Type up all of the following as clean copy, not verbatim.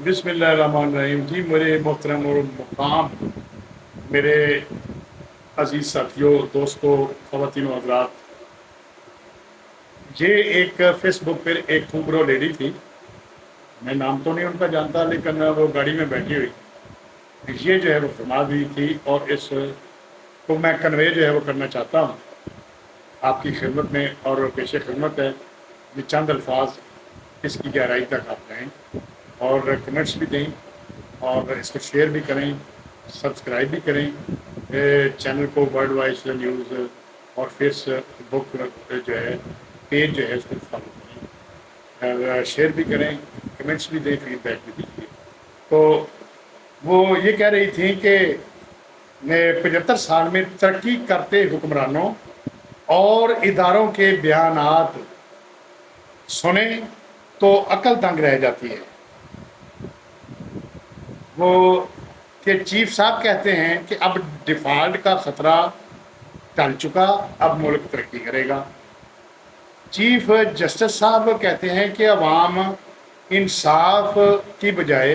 बिस्मिल्लाहिर्रहमानिर्रहीम जी। मेरे मोहतरम और मुक़ाम मेरे अजीज़ साथियों, दोस्तों, ख़वातीन व हज़रात, ये एक फ़ेसबुक पर एक खूबरो लेडी थी। मैं नाम तो नहीं उनका जानता, लेकिन वो गाड़ी में बैठी हुई ये जो है वो फरमा दी थी, और इस को मैं कन्वे जो है वो करना चाहता हूँ आपकी खिदमत में, और पेश खिदमत है। ये चंद अल्फाज इसकी गहराई तक आप जाएँ और कमेंट्स भी दें, और इसको शेयर भी करें, सब्सक्राइब भी करें चैनल को, वर्ल्ड वाइड न्यूज़, और फेसबुक जो है पेज जो है उसको फॉलो करें, शेयर भी करें, कमेंट्स भी दें, फीडबैक भी दीजिए। तो वो ये कह रही थी कि 75 साल में तरक्की करते हुक्मरानों और इदारों के बयानात सुने तो अकल दंग रह जाती है। वो कि चीफ साहब कहते हैं कि अब डिफ़ॉल्ट का ख़तरा टल चुका, अब मुल्क तरक्की करेगा। चीफ जस्टिस साहब कहते हैं कि अवाम इंसाफ की बजाय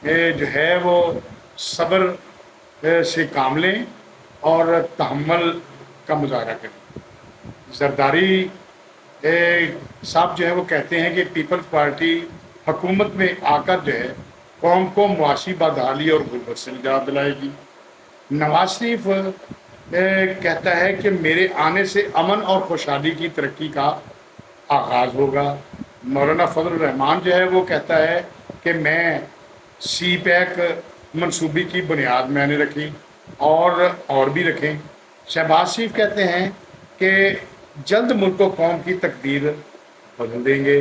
जो है वो सब्र से काम लें और तहम्मुल का मुजाहरा करें। जरदारी साहब जो है वो कहते हैं कि पीपल्स पार्टी हुकूमत में आकर जो है कौम को मुआशी बदहाली और गुर्बत से निजात दिलाएगी। नवाज शरीफ कहता है कि मेरे आने से अमन और खुशहाली की तरक्की का आगाज़ होगा। मौलाना फजल रहमान जो है वो कहता है कि मैं सी पैक मनसूबी की बुनियाद मैंने रखी, और भी रखें। शहबाज शरीफ कहते हैं कि जल्द मुल्क व कौम की तकदीर बदल देंगे।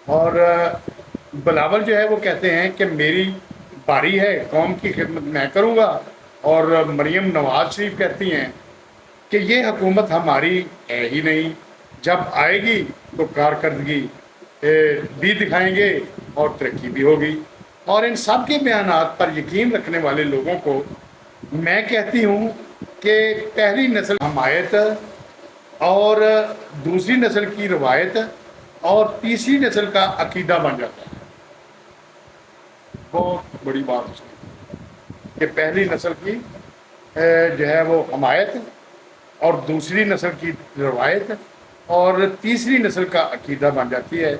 और बिलावल जो है वो कहते हैं कि मेरी बारी है, कौम की खिदमत मैं करूँगा। और मरियम नवाज शरीफ कहती हैं कि ये हुकूमत हमारी है ही नहीं, जब आएगी तो कारकर्दगी भी दिखाएंगे और तरक्की भी होगी। और इन सब के बयानात पर यकीन रखने वाले लोगों को मैं कहती हूँ कि पहली नस्ल हमायत, और दूसरी नस्ल की रवायत, और तीसरी नस्ल का अकीदा बन जाता है। बहुत बड़ी बात उसकी कि पहली नस्ल की जो है वो हमायत, और दूसरी नस्ल की रवायत, और तीसरी नस्ल का अकीदा बन जाती है,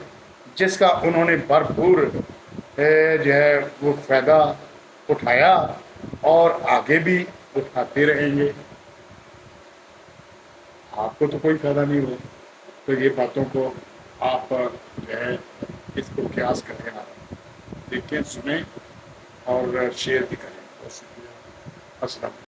जिसका उन्होंने भरपूर जो है वो फ़ायदा उठाया और आगे भी उठाते रहेंगे। आपको तो कोई फ़ायदा नहीं हो, तो ये बातों को आप जो है इसको क्यास करें, आप देखें, सुने और शेयर भी करें। बहुत शुक्रिया। अस्सलाम।